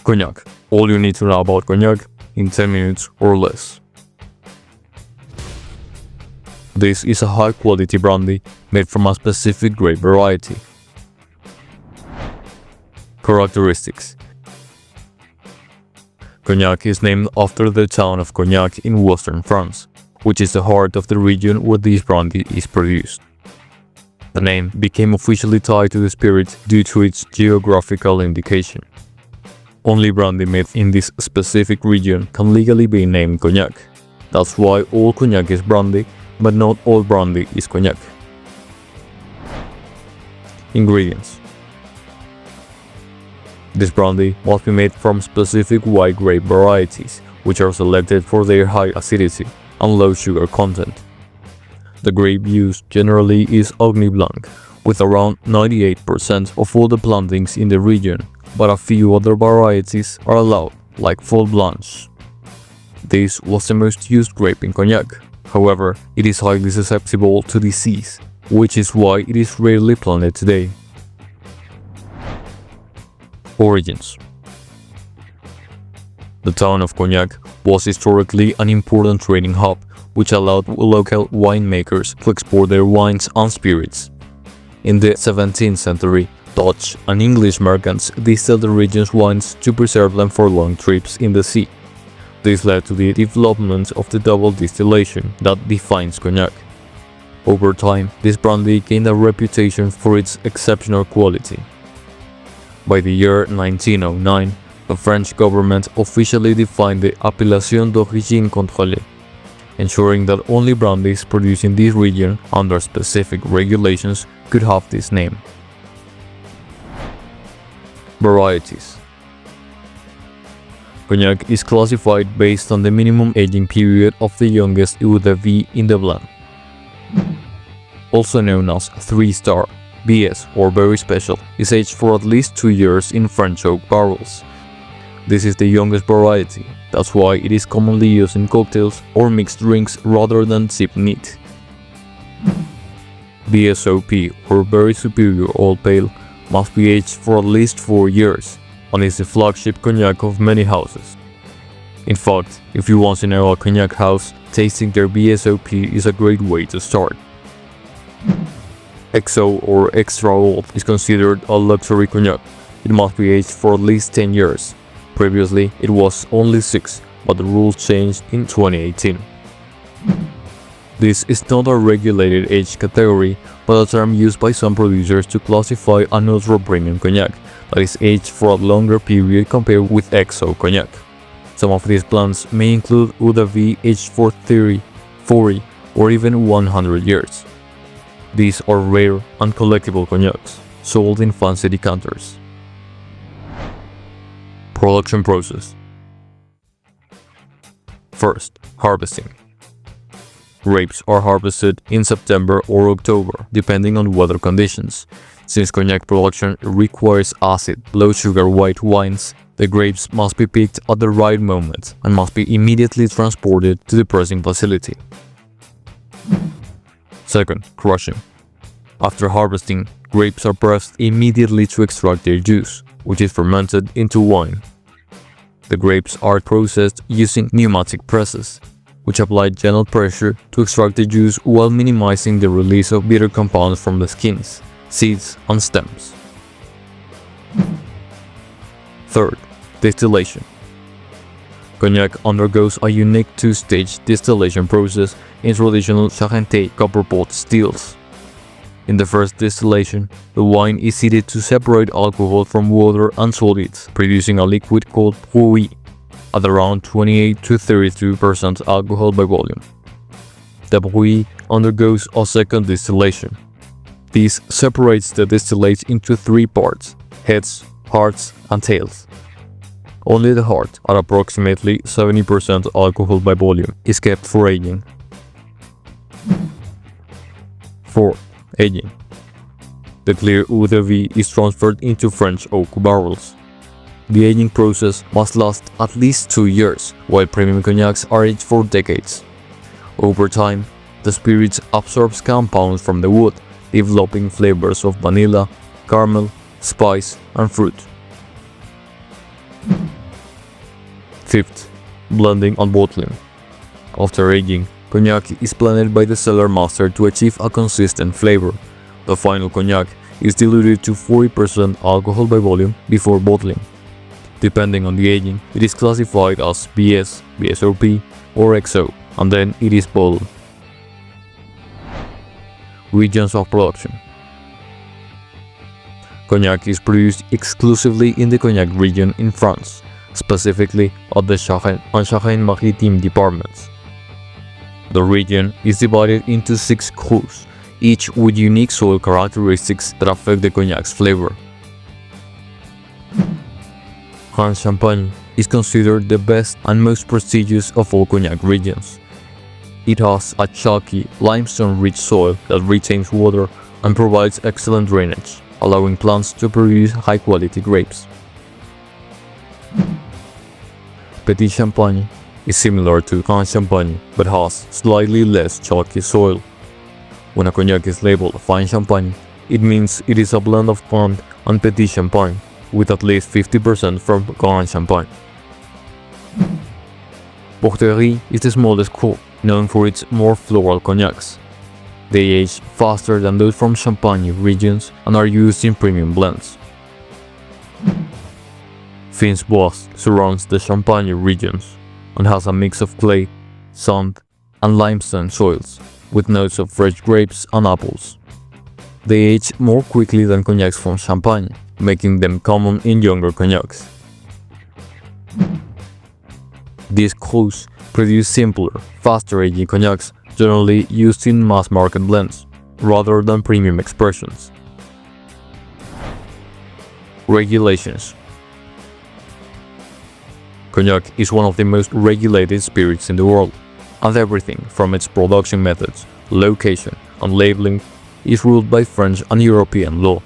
Cognac. All you need to know about cognac in 10 minutes or less. This is a high-quality brandy made from a specific grape variety. Characteristics. Cognac is named after the town of Cognac in western France, which is the heart of the region where this brandy is produced. The name became officially tied to the spirit due to its geographical indication. Only brandy made in this specific region can legally be named cognac. That's why all cognac is brandy, but not all brandy is cognac. Ingredients. This brandy must be made from specific white grape varieties, which are selected for their high acidity and low sugar content. The grape used generally is Sauvignon Blanc, with around 98% of all the plantings in the region, but a few other varieties are allowed, like Fol Blanche. This was the most used grape in cognac. However, it is highly susceptible to disease, which is why it is rarely planted today. Origins. The town of Cognac was historically an important trading hub, which allowed local winemakers to export their wines and spirits. In the 17th century, Dutch and English merchants distilled the region's wines to preserve them for long trips in the sea. This led to the development of the double distillation that defines cognac. Over time, this brandy gained a reputation for its exceptional quality. By the year 1909, the French government officially defined the appellation d'origine contrôlée, ensuring that only brandies produced in this region under specific regulations could have this name. Varieties. Cognac is classified based on the minimum aging period of the youngest eau de vie in the blend. Also known as 3-star, BS or very special, is aged for at least 2 years in French oak barrels. This is the youngest variety, that's why it is commonly used in cocktails or mixed drinks rather than sipped neat. VSOP or very superior old pale must be aged for at least 4 years and is the flagship cognac of many houses. In fact, if you want to know a cognac house, tasting their VSOP is a great way to start. XO or extra old is considered a luxury cognac. It must be aged for at least 10 years. Previously, it was only 6, but the rules changed in 2018. This is not a regulated age category, but a term used by some producers to classify an ultra-premium cognac that is aged for a longer period compared with XO cognac. Some of these blends may include eau de vie aged for 30, 40, or even 100 years. These are rare and collectible cognacs, sold in fancy decanters. Production process. First, harvesting. Grapes are harvested in September or October, depending on weather conditions. Since cognac production requires acid, low-sugar white wines, the grapes must be picked at the right moment and must be immediately transported to the pressing facility. Second, crushing. After harvesting, grapes are pressed immediately to extract their juice, which is fermented into wine. The grapes are processed using pneumatic presses, which apply gentle pressure to extract the juice while minimizing the release of bitter compounds from the skins, seeds, and stems. Third, distillation. Cognac undergoes a unique two-stage distillation process in traditional Charente copper pot stills. In the first distillation, the wine is heated to separate alcohol from water and solids, producing a liquid called bruit at around 28 to 32% alcohol by volume. The bruit undergoes a second distillation. This separates the distillates into 3 parts: heads, hearts, and tails. Only the heart, at approximately 70% alcohol by volume, is kept for aging. 4. Aging. The clear eau de vie is transferred into French oak barrels. The aging process must last at least 2 years, while premium cognacs are aged for decades. Over time, the spirits absorbs compounds from the wood, developing flavors of vanilla, caramel, spice, and fruit. Fifth, blending and bottling. After aging, cognac is blended by the cellar master to achieve a consistent flavor. The final cognac is diluted to 40% alcohol by volume before bottling. Depending on the aging, it is classified as BS, BSOP, or XO, and then it is bottled. Regions of production. Cognac is produced exclusively in the Cognac region in France, specifically at the Charente and Charente-Maritime departments. The region is divided into 6 crus, each with unique soil characteristics that affect the cognac's flavor. Grand Champagne is considered the best and most prestigious of all cognac regions. It has a chalky, limestone-rich soil that retains water and provides excellent drainage, allowing plants to produce high-quality grapes. Petit Champagne is similar to Grand Champagne but has slightly less chalky soil. When a cognac is labeled Fine Champagne, it means it is a blend of Grand and Petit Champagne, with at least 50% from Grand Champagne. Porterie is the smallest cru, known for its more floral cognacs. They age faster than those from Champagne regions and are used in premium blends. Fins Bois surrounds the Champagne regions and has a mix of clay, sand, and limestone soils, with notes of fresh grapes and apples. They age more quickly than cognacs from Champagne, making them common in younger cognacs. These crus produce simpler, faster-aging cognacs generally used in mass-market blends, rather than premium expressions. Regulations. Cognac is one of the most regulated spirits in the world, and everything from its production methods, location, and labeling is ruled by French and European law.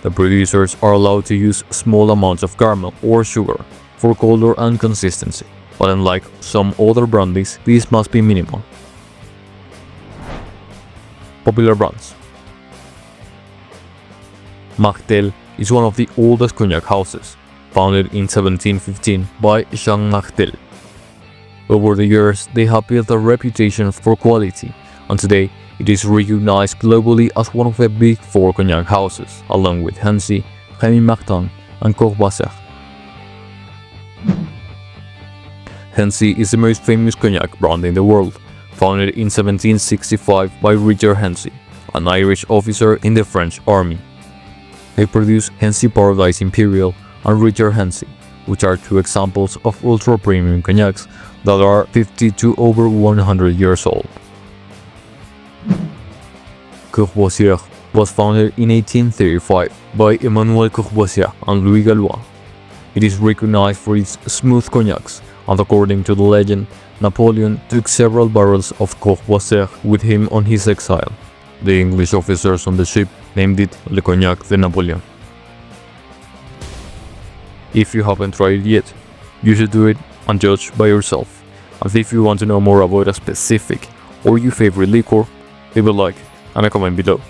The producers are allowed to use small amounts of caramel or sugar for color and consistency, but unlike some other brandies, these must be minimal. Popular brands. Martel is one of the oldest cognac houses, founded in 1715 by Jean Martel. Over the years, they have built a reputation for quality, and today it is recognized globally as one of the big 4 cognac houses, along with Hennessy, Rémy Martin, and Courvoisier. Hennessy is the most famous cognac brand in the world, founded in 1765 by Richard Hennessy, an Irish officer in the French army. They produce Hennessy Paradise Imperial and Richard Hennessy, which are 2 examples of ultra-premium cognacs that are 50 to over 100 years old. Courvoisier was founded in 1835 by Emmanuel Courvoisier and Louis Gallois. It is recognized for its smooth cognacs, and according to the legend, Napoleon took several barrels of Courvoisier with him on his exile. The English officers on the ship named it Le Cognac de Napoleon. If you haven't tried it yet, you should do it and judge by yourself. And if you want to know more about a specific or your favorite liquor, leave a like and a comment below.